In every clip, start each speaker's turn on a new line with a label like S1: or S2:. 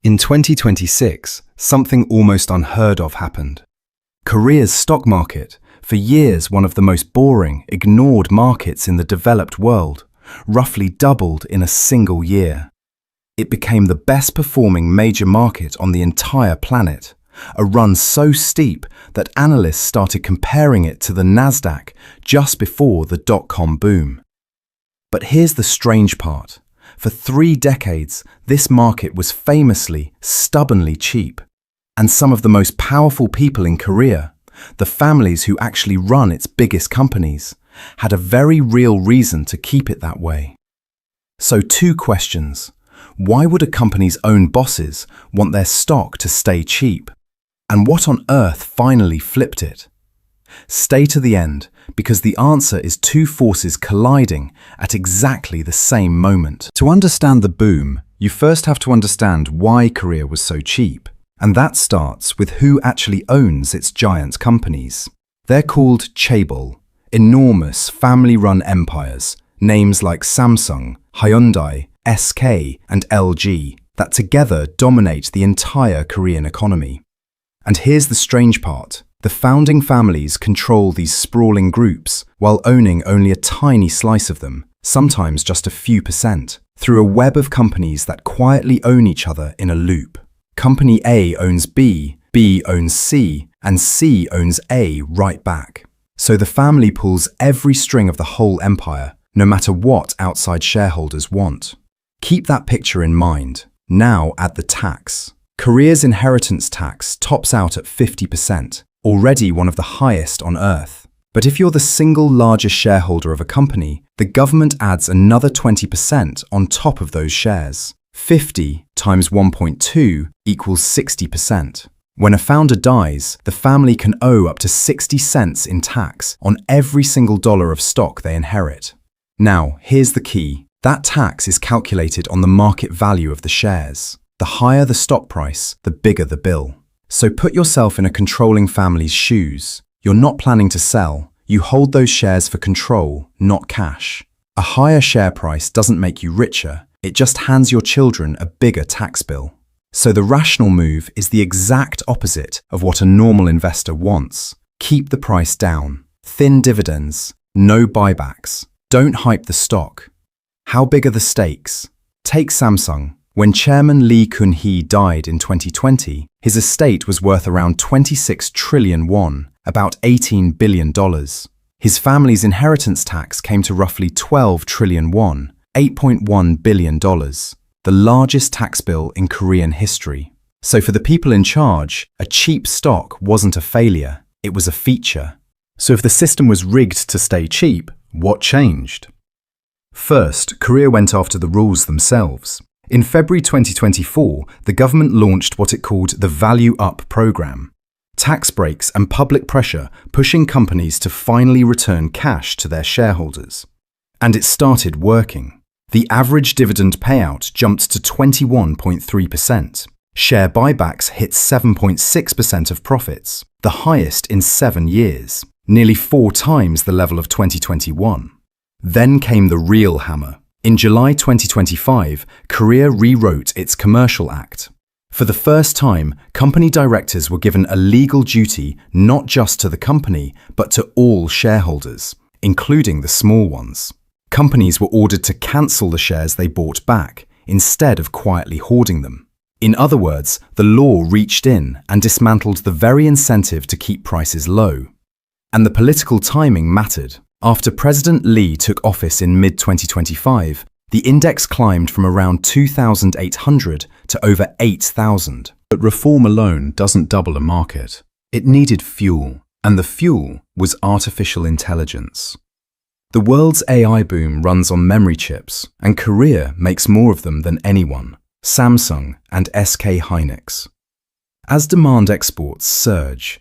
S1: In 2026, something almost unheard of happened. Korea's stock market, for years one of the most boring, ignored markets in the developed world, roughly doubled in a single year. It became the best performing major market on the entire planet, a run so steep that analysts started comparing it to the Nasdaq just before the dot-com boom. But here's the strange part. For 3 decades, this market was famously, stubbornly cheap. And some of the most powerful people in Korea, the families who actually run its biggest companies, had a very real reason to keep it that way. So 2 questions. Why would a company's own bosses want their stock to stay cheap? And what on earth finally flipped it? Stay to the end, because the answer is 2 forces colliding at exactly the same moment. To understand the boom, you first have to understand why Korea was so cheap. And that starts with who actually owns its giant companies. They're called Chaebol, enormous family-run empires, names like Samsung, Hyundai, SK, and LG, that together dominate the entire Korean economy. And here's the strange part. The founding families control these sprawling groups while owning only a tiny slice of them, sometimes just a few %, through a web of companies that quietly own each other in a loop. Company A owns B, B owns C, and C owns A right back. So the family pulls every string of the whole empire, no matter what outside shareholders want. Keep that picture in mind. Now add the tax. Korea's inheritance tax tops out at 50%. Already one of the highest on earth. But if you're the single largest shareholder of a company, the government adds another 20% on top of those shares. 50 times 1.2 equals 60%. When a founder dies, the family can owe up to 60 cents in tax on every single dollar of stock they inherit. Now, here's the key. That tax is calculated on the market value of the shares. The higher the stock price, the bigger the bill. So put yourself in a controlling family's shoes. You're not planning to sell. You hold those shares for control, not cash. A higher share price doesn't make you richer. It just hands your children a bigger tax bill. So the rational move is the exact opposite of what a normal investor wants. Keep the price down. Thin dividends. No buybacks. Don't hype the stock. How big are the stakes? Take Samsung. When Chairman Kun-hee died in 2020, his estate was worth around 26 trillion won, about $18 billion. His family's inheritance tax came to roughly 12 trillion won, $8.1 billion, the largest tax bill in Korean history. So for the people in charge, a cheap stock wasn't a failure, it was a feature. So if the system was rigged to stay cheap, what changed? First, Korea went after the rules themselves. In February 2024, the government launched what it called the Value Up program. Tax breaks and public pressure pushing companies to finally return cash to their shareholders. And it started working. The average dividend payout jumped to 21.3%. Share buybacks hit 7.6% of profits, the highest in 7 years, nearly 4 times the level of 2021. Then came the real hammer. In July 2025, Korea rewrote its Commercial Act. For the first time, company directors were given a legal duty not just to the company, but to all shareholders, including the small ones. Companies were ordered to cancel the shares they bought back, instead of quietly hoarding them. In other words, the law reached in and dismantled the very incentive to keep prices low. And the political timing mattered. After President Lee took office in mid-2025, the index climbed from around 2,800 to over 8,000. But reform alone doesn't double a market. It needed fuel, and the fuel was artificial intelligence. The world's AI boom runs on memory chips, and Korea makes more of them than anyone, Samsung and SK Hynix. As demand exports surged,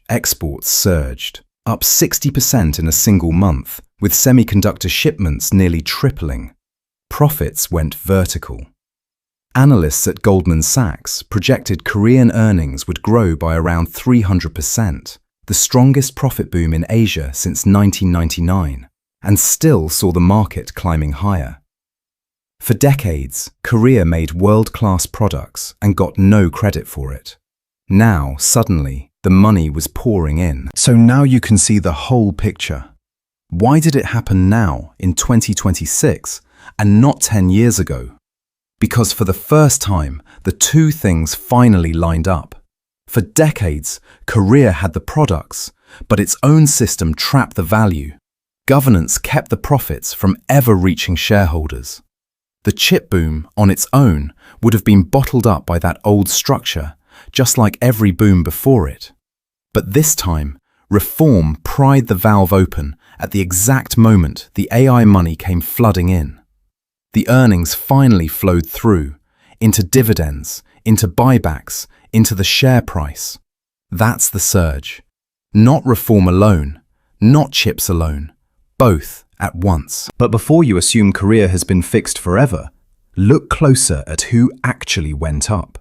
S1: up 60% in a single month, with semiconductor shipments nearly tripling. Profits went vertical. Analysts at Goldman Sachs projected Korean earnings would grow by around 300%, the strongest profit boom in Asia since 1999, and still saw the market climbing higher. For decades, Korea made world-class products and got no credit for it. Now, suddenly, the money was pouring in. So now you can see the whole picture. Why did it happen now, in 2026, and not 10 years ago? Because for the first time, the two things finally lined up. For decades, Korea had the products, but its own system trapped the value. Governance kept the profits from ever reaching shareholders. The chip boom, on its own, would have been bottled up by that old structure, just like every boom before it. But this time, reform pried the valve open at the exact moment the AI money came flooding in. The earnings finally flowed through, into dividends, into buybacks, into the share price. That's the surge. Not reform alone, not chips alone, both at once. But before you assume Korea has been fixed forever, look closer at who actually went up.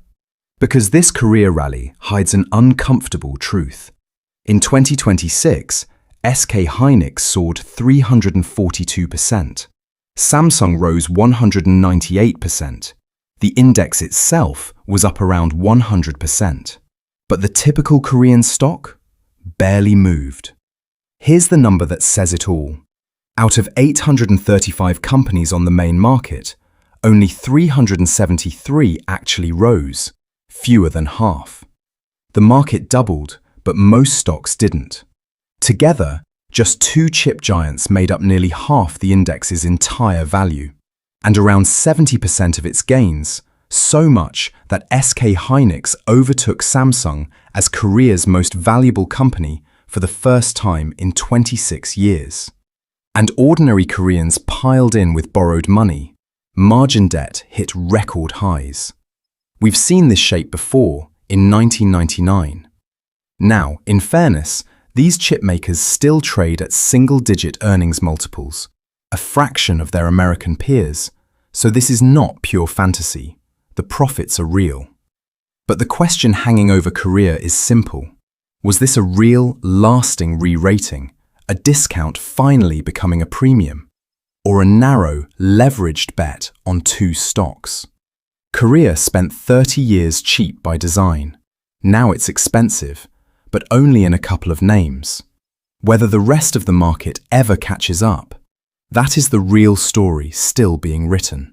S1: Because this Korea rally hides an uncomfortable truth. In 2026, SK Hynix soared 342%. Samsung rose 198%. The index itself was up around 100%. But the typical Korean stock barely moved. Here's the number that says it all. Out of 835 companies on the main market, only 373 actually rose, fewer than half. The market doubled, but most stocks didn't. Together, just two chip giants made up nearly half the index's entire value, and around 70% of its gains, so much that SK Hynix overtook Samsung as Korea's most valuable company for the first time in 26 years. And ordinary Koreans piled in with borrowed money. Margin debt hit record highs. We've seen this shape before, in 1999. Now, in fairness, these chip makers still trade at single-digit earnings multiples, a fraction of their American peers, so this is not pure fantasy. The profits are real. But the question hanging over Korea is simple. Was this a real, lasting re-rating, a discount finally becoming a premium, or a narrow, leveraged bet on two stocks? Korea spent 30 years cheap by design. Now it's expensive, but only in a couple of names. Whether the rest of the market ever catches up, that is the real story still being written.